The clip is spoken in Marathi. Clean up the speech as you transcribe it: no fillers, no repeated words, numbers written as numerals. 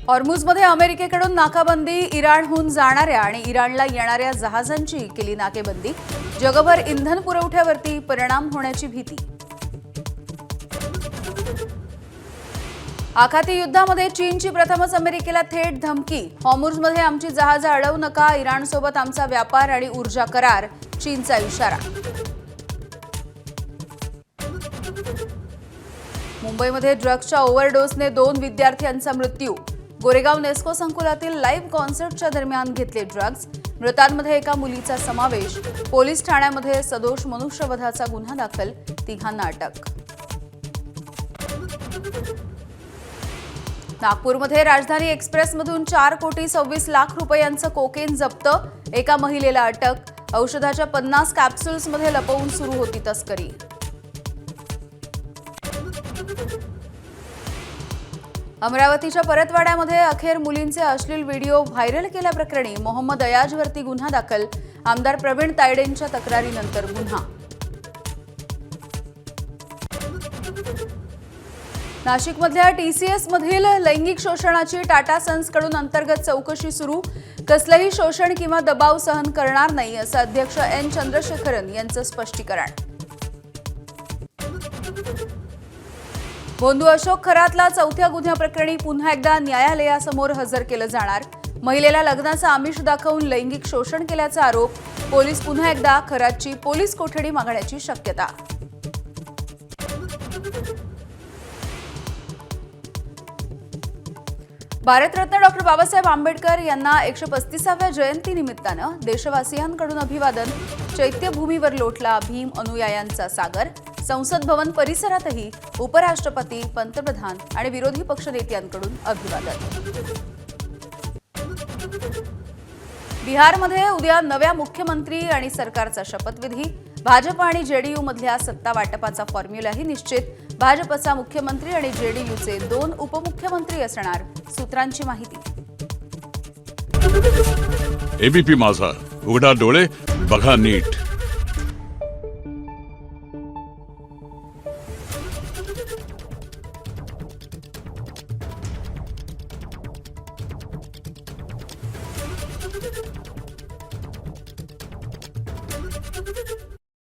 हॉर्मुझमध्ये अमेरिकेकडून नाकाबंदी, इराणहून जाणाऱ्या आणि इराणला येणाऱ्या जहाजांची केली नाकेबंदी. जगभर इंधन पुरवठ्यावरती परिणाम होण्याची भीती. आखाती युद्धामध्ये चीनची प्रथमच अमेरिकेला थेट धमकी. हॉर्मुझमध्ये आमची जहाजं अडवू नका, इराणसोबत आमचा व्यापार आणि ऊर्जा करार, चीनचा इशारा. मुंबईमध्ये ड्रग्सच्या ओव्हरडोसने 2 विद्यार्थ्यांचा मृत्यू. गोरेगाव नेस्को संकुलातील लाईव्ह कॉन्सर्टच्या दरम्यान घेतले ड्रग्ज. मृतांमध्ये एका मुलीचा समावेश. पोलीस ठाण्यामध्ये सदोष मनुष्यवधाचा गुन्हा दाखल, तिघांना अटक. नागपूरमध्ये राजधानी एक्सप्रेसमधून 4 कोटी 26 लाख रुपयांचं कोकेन जप्त. एका महिलेला अटक. औषधाच्या 50 कॅप्सूल्समध्ये लपवून सुरू होती तस्करी. अमरावतीच्या परतवाड्यामध्ये अखेर मुलींचे अश्लील व्हिडिओ व्हायरल केल्याप्रकरणी मोहम्मद अयाजवरती गुन्हा दाखल. आमदार प्रवीण तायडेंच्या तक्रारीनंतर गुन्हा. नाशिकमधल्या टीसीएसमधील लैंगिक शोषणाची टाटा सन्सकडून अंतर्गत चौकशी सुरू. कसलंही शोषण किंवा दबाव सहन करणार नाही, असं अध्यक्ष एन चंद्रशेखरन यांचं स्पष्टीकरण. बोंधू अशोक खरातला चौथ्या गुन्ह्याप्रकरणी पुन्हा एकदा न्यायालयासमोर हजर केलं जाणार. महिलेला लग्नाचं आमिष दाखवून लैंगिक शोषण केल्याचा आरोप. पोलीस पुन्हा एकदा खरातची पोलीस कोठडी मागण्याची शक्यता. भारतरत्न डॉ. बाबासाहेब आंबेडकर यांना 135व्या जयंतीनिमित्तानं देशवासियांकडून अभिवादन. चैत्यभूमीवर लोटला भीम अनुयायांचा सागर. संसद भवन परिसरातही उपराष्ट्रपती, पंतप्रधान आणि विरोधी पक्षनेत्यांकडून अभिवादन. बिहारमध्ये उद्या नव्या मुख्यमंत्री आणि सरकारचा शपथविधी. भाजप आणि जेडीयू मधल्या सत्ता वाटपाचा फॉर्म्युलाही निश्चित. भाजपचा मुख्यमंत्री आणि जेडीयूचे 2 उपमुख्यमंत्री असणार, सूत्रांची माहिती. एबीपी माझा, उघडा डोळे बघा नीट.